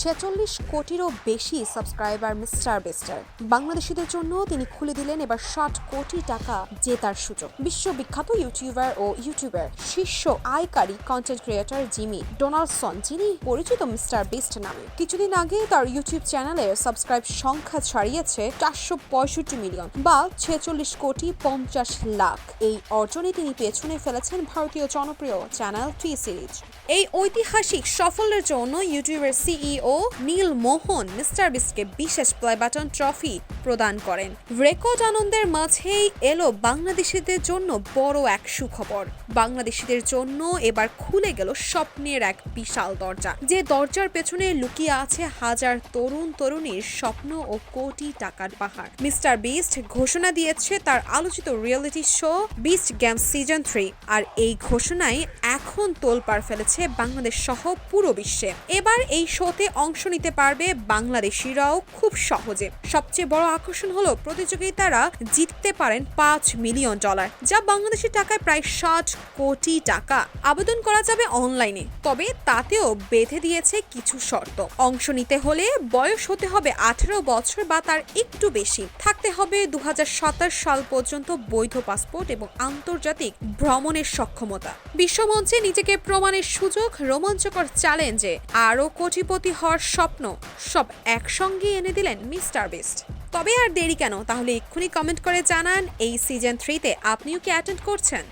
46 কোটিরও বেশি subscriber mister বিস্টের। বাংলাদেশিদের জন্য তিনি খুলে দিলেন এবার 60 কোটি টাকা জেতার সুযোগ। বিশ্ববিখ্যাত ইউটিউবার ও ইউটিউবের শীর্ষ আয়কারী কন্টেন্ট ক্রিয়েটর জিমি ডোনাল্ডসন, যিনি পরিচিত মিস্টার বিস্ট নামে, কিছুদিন আগে তার ইউটিউব চ্যানেলের সাবস্ক্রাইব সংখ্যা ছাড়িয়েছে 465 মিলিয়ন বা 46,50,00,000। এই অর্জনে তিনি পেছনে ফেলেছেন ভারতীয় জনপ্রিয় চ্যানেল টি সিরিজ। এই ঐতিহাসিক সাফল্যের জন্য ইউটিউবের সিইও নীল মোহন মিস্টার বিস্টকে বিশেষ প্লে বাটন ট্রফি প্রদান করেন। রেকর্ড আনন্দের মাঝেই এলো বাংলাদেশিদের জন্য বড় এক সুখবর। বাংলাদেশিদের জন্য এবার খুলে গেল স্বপ্নের এক বিশাল দরজা, যে দরজার পেছনে লুকিয়ে আছে হাজার তরুণ তরুণীর স্বপ্ন ও কোটি টাকার পাহাড়। মিস্টার বিস্ট ঘোষণা দিয়েছে তার আলোচিত reality show beast games season 3, আর এই ঘোষণায় এখন তোলপাড় ফেলেছে বাংলাদেশ সহ পুরো বিশ্বে। এবার এই শোতে অংশ নিতে পারবে বাংলাদেশিরাও খুব সহজে। সবচেয়ে বড় আকর্ষণ হলো প্রতিযোগিতারা জিততে পারেন $5 মিলিয়ন, যা বাংলাদেশি টাকায় প্রায় 60 কোটি টাকা। আবেদন করা যাবে অনলাইনে, তবে তাতেও বেঁধে দিয়েছে কিছু শর্ত। অংশ নিতে হলে বয়স হতে হবে 18 বছর বা তার একটু বেশি, থাকতে হবে 2027 সাল পর্যন্ত বৈধ পাসপোর্ট এবং আন্তর্জাতিক ভ্রমণের সক্ষমতা। বিশ্বমঞ্চে নিজেকে প্রমাণের সুযোগ, রোমাঞ্চকর চ্যালেঞ্জে আরও কোটিপতি হওয়ার স্বপ্ন, সব একসঙ্গে এনে দিলেন মিস্টার বিস্ট। তবে আর দেরি কেন? তাহলে এক্ষুনি কমেন্ট করে জানান এই সিজন 3তে আপনিও কি অ্যাটেন্ড করছেন।